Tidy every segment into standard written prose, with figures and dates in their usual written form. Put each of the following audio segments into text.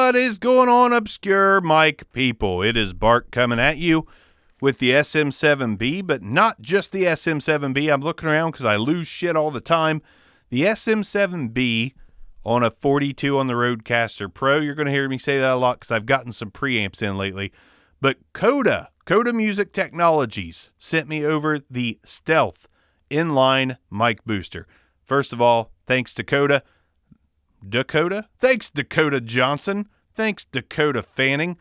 What is going on, obscure mic people? It is Bart coming at you with the SM7B, but not just the SM7B. I'm looking around because I lose shit all the time. The SM7B on a 42 on the Rodecaster Pro. You're going to hear me say that a lot because I've gotten some preamps in lately. But CODA Music Technologies sent me over the Stealth inline mic booster. First of all, thanks to CODA. Dakota? Thanks, Dakota Johnson. Thanks, Dakota Fanning.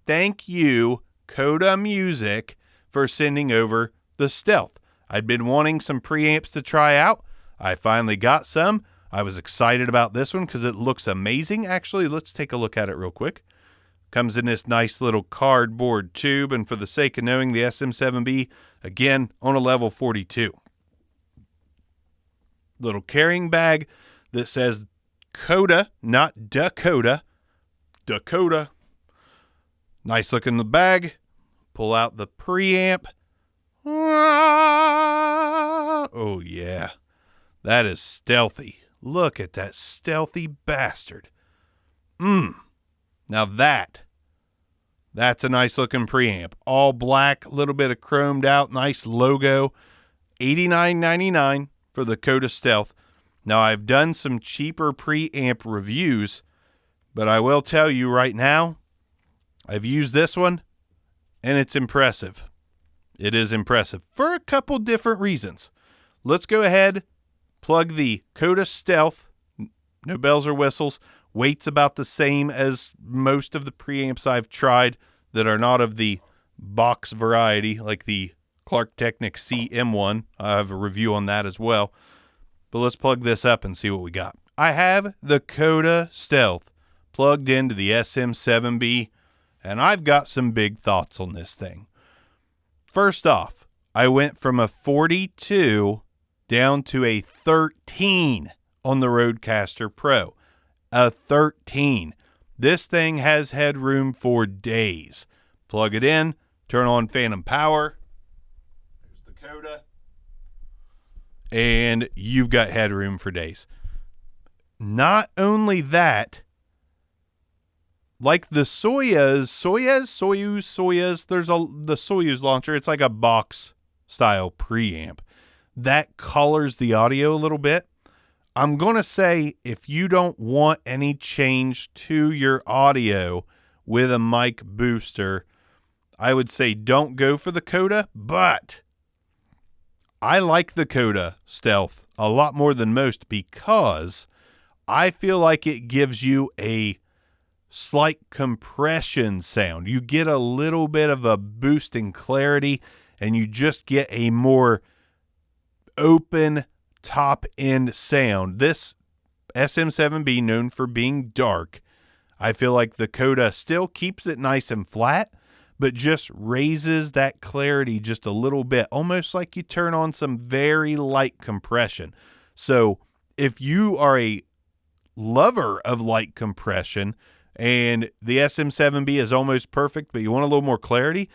Thank you, CODA Music, for sending over the Stealth. I'd been wanting some preamps to try out. I finally got some. I was excited about this one because it looks amazing. Actually, let's take a look at it real quick. Comes in this nice little cardboard tube, and for the sake of knowing, the SM7B, again, on a level 42. Little carrying bag that says CODA, not Dakota. Dakota. Nice look in the bag. Pull out the preamp. Oh, yeah. That is stealthy. Look at that stealthy bastard. Now that's a nice looking preamp. All black, a little bit of chromed out, nice logo. $89.99 for the CODA Stealth. Now, I've done some cheaper preamp reviews, but I will tell you right now, I've used this one, and it's impressive. It is impressive for a couple different reasons. Let's go ahead, plug the CODA Stealth, no bells or whistles. Weight's about the same as most of the preamps I've tried that are not of the box variety, like the Clark Technic CM1. I have a review on that as well. But let's plug this up and see what we got. I have the CODA Stealth plugged into the SM7B, and I've got some big thoughts on this thing. First off, I went from a 42 down to a 13 on the Rodecaster Pro. A 13. This thing has headroom for days. Plug it in, turn on phantom power. There's the CODA. And you've got headroom for days. Not only that, like the Soyuz, there's the Soyuz launcher. It's like a box style preamp that colors the audio a little bit. I'm going to say if you don't want any change to your audio with a mic booster, I would say don't go for the CODA, but I like the CODA Stealth a lot more than most because I feel like it gives you a slight compression sound. You get a little bit of a boost in clarity, and you just get a more open top end sound. This SM7B, known for being dark, I feel like the CODA still keeps it nice and flat, but just raises that clarity just a little bit, almost like you turn on some very light compression. So if you are a lover of light compression and the SM7B is almost perfect, but you want a little more clarity,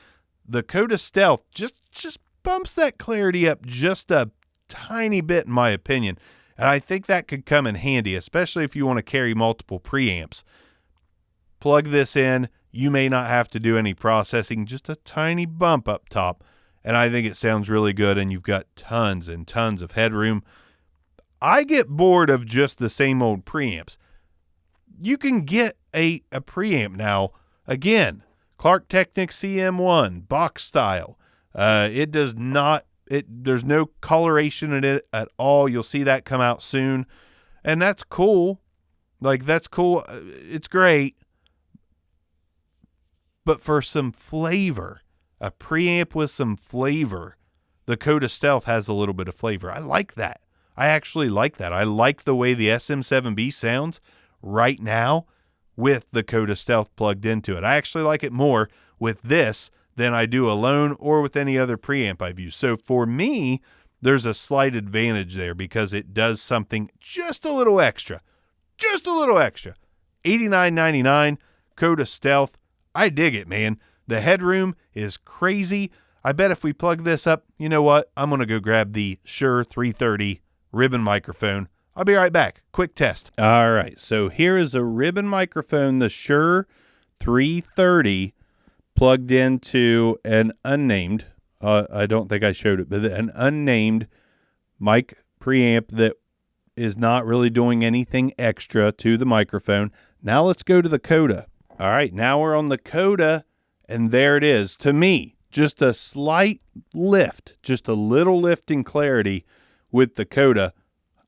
the CODA Stealth just bumps that clarity up just a tiny bit, in my opinion. And I think that could come in handy, especially if you want to carry multiple preamps. Plug this in. You may not have to do any processing, just a tiny bump up top. And I think it sounds really good, and you've got tons and tons of headroom. I get bored of just the same old preamps. You can get a preamp now. Again, Clark Technic CM1, box style. It does not, there's no coloration in it at all. You'll see that come out soon. And that's cool. Like, that's cool. It's great. But for some flavor, a preamp with some flavor, the CODA Stealth has a little bit of flavor. I like that. I actually like that. I like the way the SM7B sounds right now with the CODA Stealth plugged into it. I actually like it more with this than I do alone or with any other preamp I've used. So for me, there's a slight advantage there because it does something just a little extra. Just a little extra. $89.99, CODA Stealth. I dig it, man. The headroom is crazy. I bet if we plug this up, you know what? I'm going to go grab the Shure 330 ribbon microphone. I'll be right back. Quick test. All right, so here is a ribbon microphone, the Shure 330, plugged into an unnamed, I don't think I showed it, but an unnamed mic preamp that is not really doing anything extra to the microphone. Now let's go to the CODA. All right, now we're on the CODA, and there it is. To me, just a slight lift, just a little lift in clarity with the CODA.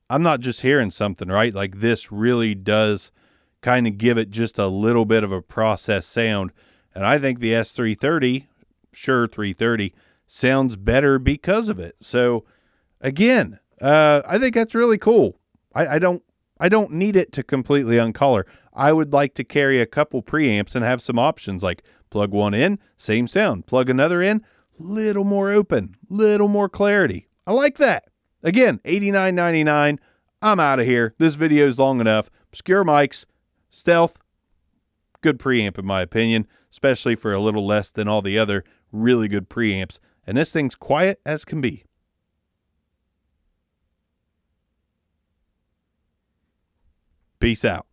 I'm not just hearing something, right? Like this really does kind of give it just a little bit of a processed sound. And I think the S330, Shure 330, sounds better because of it. So again, I think that's really cool. I don't need it to completely uncolor. I would like to carry a couple preamps and have some options like plug one in, same sound. Plug another in, little more open, little more clarity. I like that. Again, $89.99. I'm out of here. This video is long enough. Obscure mics, stealth, good preamp in my opinion, especially for a little less than all the other really good preamps. And this thing's quiet as can be. Peace out.